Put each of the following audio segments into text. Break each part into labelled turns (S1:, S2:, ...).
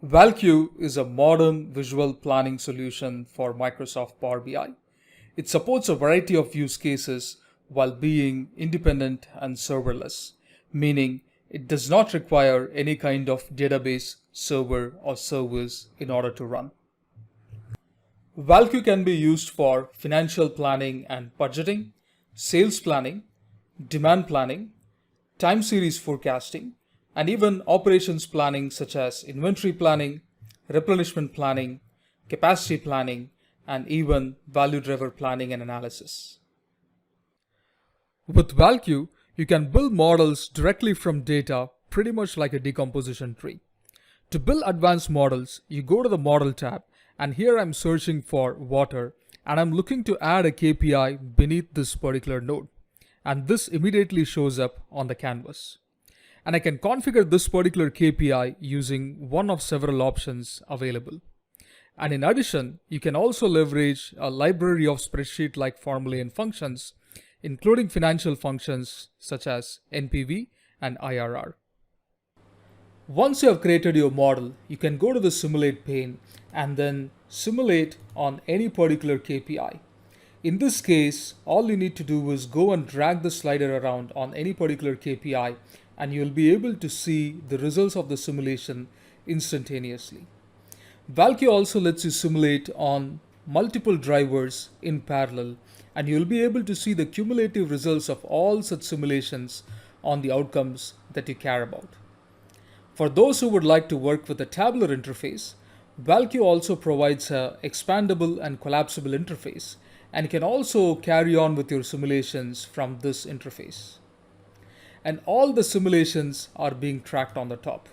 S1: ValQ is a modern visual planning solution for Microsoft Power BI. It supports a variety of use cases while being independent and serverless, meaning it does not require any kind of database, server, or servers in order to run. ValQ can be used for financial planning and budgeting, sales planning, demand planning, time series forecasting, and even operations planning such as inventory planning, replenishment planning, capacity planning, and even value driver planning and analysis. With ValQ, you can build models directly from data, pretty much like a decomposition tree. To build advanced models, you go to the Model tab, and here I'm searching for water, and I'm looking to add a KPI beneath this particular node. And this immediately shows up on the canvas. And I can configure this particular KPI using one of several options available. And in addition, you can also leverage a library of spreadsheet-like formulae and functions, including financial functions such as NPV and IRR. Once you have created your model, you can go to the Simulate pane and then simulate on any particular KPI. In this case, all you need to do is go and drag the slider around on any particular KPI, and you'll be able to see the results of the simulation instantaneously. ValQ also lets you simulate on multiple drivers in parallel, and you'll be able to see the cumulative results of all such simulations on the outcomes that you care about. For those who would like to work with a tabular interface, ValQ also provides an expandable and collapsible interface, and can also carry on with your simulations from this interface. And all the simulations are being tracked on the top.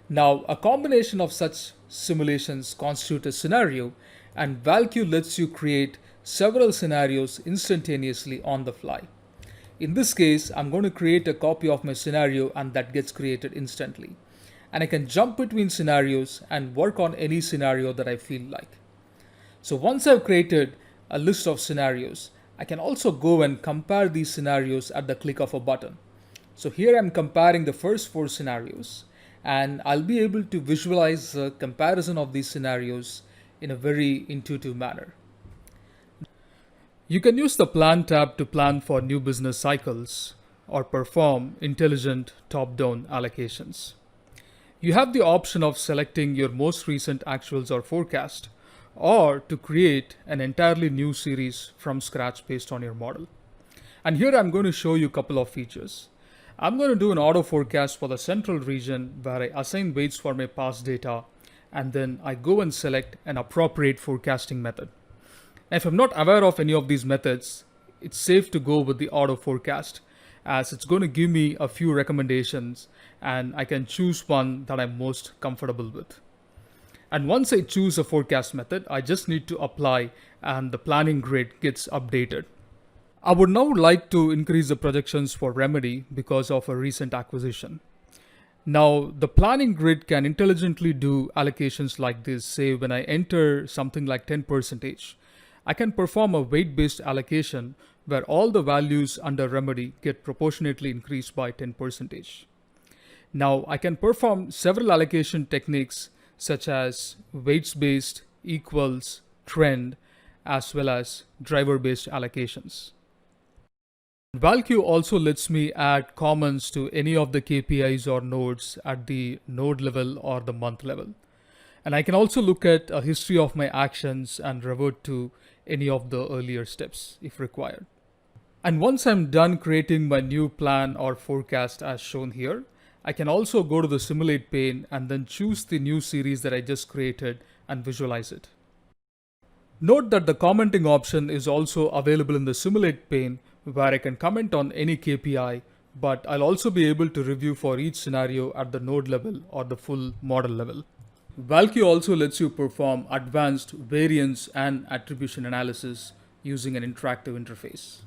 S1: Now, a combination of such simulations constitute a scenario, and ValQ lets you create several scenarios instantaneously on the fly. In this case, I'm going to create a copy of my scenario, and that gets created instantly. And I can jump between scenarios and work on any scenario that I feel like. So once I've created a list of scenarios, I can also go and compare these scenarios at the click of a button. So here I'm comparing the first 4 scenarios, and I'll be able to visualize the comparison of these scenarios in a very intuitive manner. You can use the Plan tab to plan for new business cycles or perform intelligent top-down allocations. You have the option of selecting your most recent actuals or forecast, or to create an entirely new series from scratch based on your model. And here I'm going to show you a couple of features. I'm going to do an auto forecast for the central region where I assign weights for my past data, and then I go and select an appropriate forecasting method. If I'm not aware of any of these methods, it's safe to go with the auto forecast, as it's going to give me a few recommendations and I can choose one that I'm most comfortable with. And once I choose a forecast method, I just need to apply and the planning grid gets updated. I would now like to increase the projections for Remedy because of a recent acquisition. Now, the planning grid can intelligently do allocations like this. Say when I enter something like 10%, I can perform a weight-based allocation where all the values under Remedy get proportionately increased by 10%. Now, I can perform several allocation techniques such as weights-based, equals, trend, as well as driver-based allocations. ValQ also lets me add comments to any of the KPIs or nodes at the node level or the month level. And I can also look at a history of my actions and revert to any of the earlier steps if required. And once I'm done creating my new plan or forecast as shown here, I can also go to the Simulate pane and then choose the new series that I just created and visualize it. Note that the commenting option is also available in the Simulate pane, where I can comment on any KPI, but I'll also be able to review for each scenario at the node level or the full model level. ValQ also lets you perform advanced variance and attribution analysis using an interactive interface.